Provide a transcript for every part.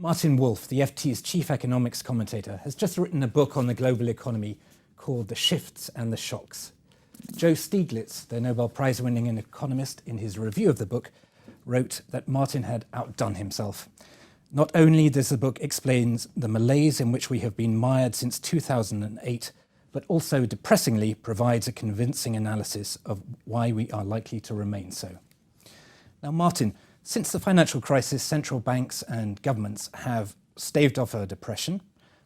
Martin Wolf, the FT's chief economics commentator, has just written a book on the global economy called The Shifts and the Shocks. Joe Stiglitz, the Nobel Prize-winning economist, in his review of the book, wrote that Martin had outdone himself. Not only does the book explain the malaise in which we have been mired since 2008, but also depressingly provides a convincing analysis of why we are likely to remain so. Now, Martin, since the financial crisis, central banks and governments have staved off a depression,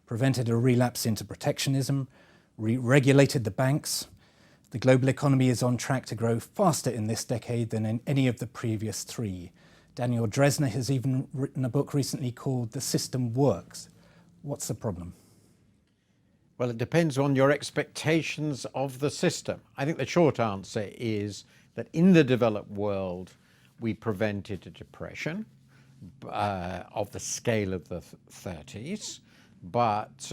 prevented a relapse into protectionism, re-regulated the banks. The global economy is on track to grow faster in this decade than in any of the previous three. Daniel Dresner has even written a book recently called The System Works. What's the problem? Well, it depends on your expectations of the system. I think the short answer is that in the developed world, we prevented a depression of the scale of the 30s, but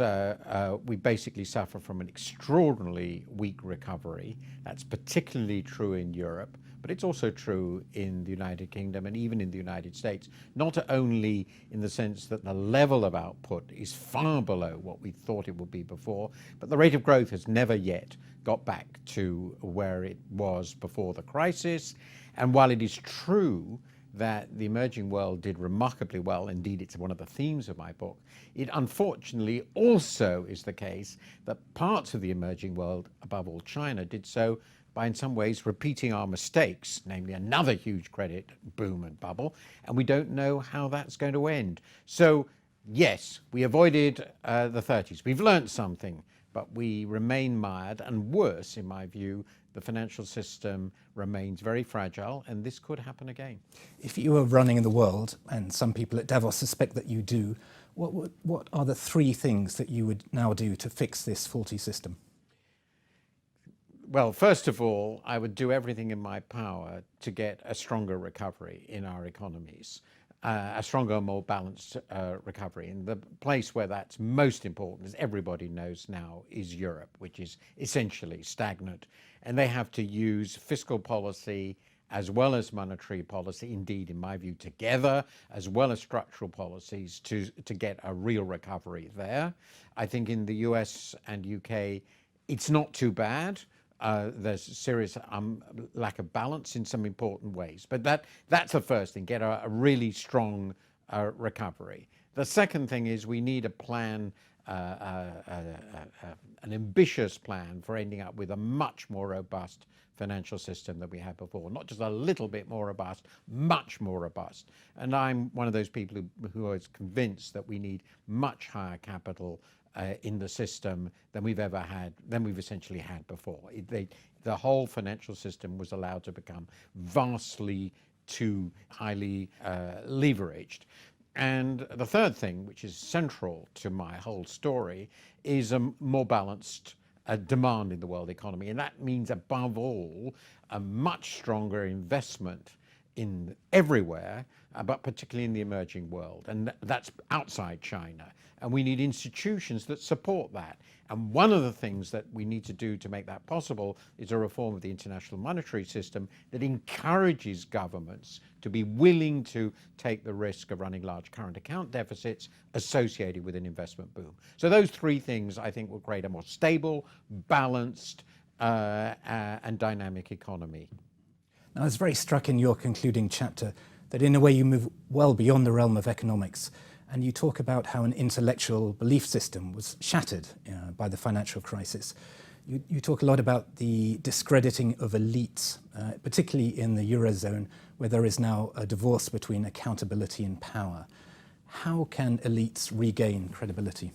we basically suffer from an extraordinarily weak recovery. That's particularly true in Europe, but it's also true in the United Kingdom and even in the United States, not only in the sense that the level of output is far below what we thought it would be before, but the rate of growth has never yet got back to where it was before the crisis. And while it is true that the emerging world did remarkably well, indeed it's one of the themes of my book, it unfortunately also is the case that parts of the emerging world, above all China, did so by in some ways repeating our mistakes, namely another huge credit boom and bubble, and we don't know how that's going to end. So yes, we avoided the 30s. We've learned something, but we remain mired, and worse, in my view, the financial system remains very fragile, and this could happen again. If you were running the world, and some people at Davos suspect that you do, what are the three things that you would now do to fix this faulty system? Well, first of all, I would do everything in my power to get a stronger recovery in our economies. A stronger, more balanced recovery. And the place where that's most important, as everybody knows now, is Europe, which is essentially stagnant. And they have to use fiscal policy as well as monetary policy, indeed, in my view, together, as well as structural policies to get a real recovery there. I think in the US and UK, it's not too bad. There's a serious lack of balance in some important ways. But that's the first thing, get a really strong recovery. The second thing is we need a plan, an ambitious plan for ending up with a much more robust financial system than we had before. Not just a little bit more robust, much more robust. And I'm one of those people who is convinced that we need much higher capital in the system than we've ever had, than we've essentially had before. The whole financial system was allowed to become vastly too highly leveraged. And the third thing, which is central to my whole story, is a more balanced demand in the world economy. And that means, above all, a much stronger investment in everywhere, but particularly in the emerging world. And that's outside China. And we need institutions that support that. And one of the things that we need to do to make that possible is a reform of the international monetary system that encourages governments to be willing to take the risk of running large current account deficits associated with an investment boom. So those three things, I think, will create a more stable, balanced, and dynamic economy. Now, I was very struck in your concluding chapter that in a way you move well beyond the realm of economics, and you talk about how an intellectual belief system was shattered by the financial crisis. You talk a lot about the discrediting of elites, particularly in the Eurozone, where there is now a divorce between accountability and power. How can elites regain credibility?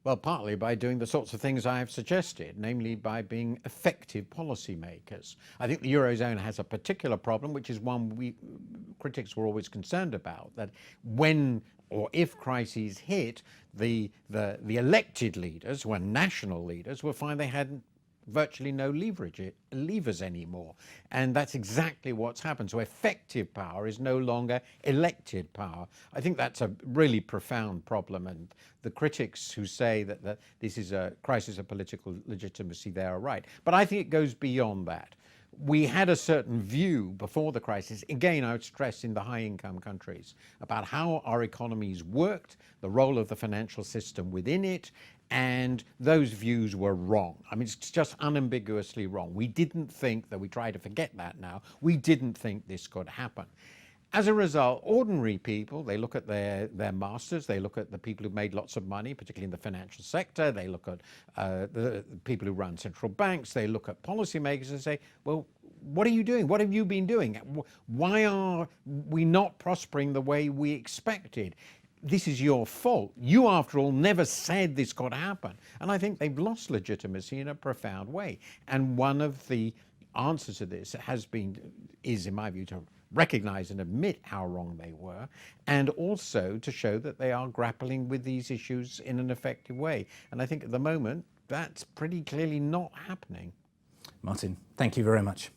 Well, partly by doing the sorts of things I have suggested, namely by being effective policymakers. I think the Eurozone has a particular problem, which is one critics were always concerned about, that when or if crises hit, the elected leaders, who are national leaders, will find they had virtually no levers anymore. And that's exactly what's happened. So effective power is no longer elected power. I think that's a really profound problem. And the critics who say that this is a crisis of political legitimacy, they are right. But I think it goes beyond that. we had a certain view before the crisis, again, I would stress in the high-income countries, about how our economies worked, the role of the financial system within it, and those views were wrong. I mean, it's just unambiguously wrong. We didn't think, though we try to forget that now, we didn't think this could happen. As a result, ordinary people, they look at their masters, they look at the people who've made lots of money, particularly in the financial sector, they look at the people who run central banks, they look at policymakers and say, well, what are you doing? What have you been doing? Why are we not prospering the way we expected? This is your fault. You, after all, never said this could happen. And I think they've lost legitimacy in a profound way. And one of the answers to this is, in my view, to recognize and admit how wrong they were, and also to show that they are grappling with these issues in an effective way. And I think at the moment, that's pretty clearly not happening. Martin, thank you very much.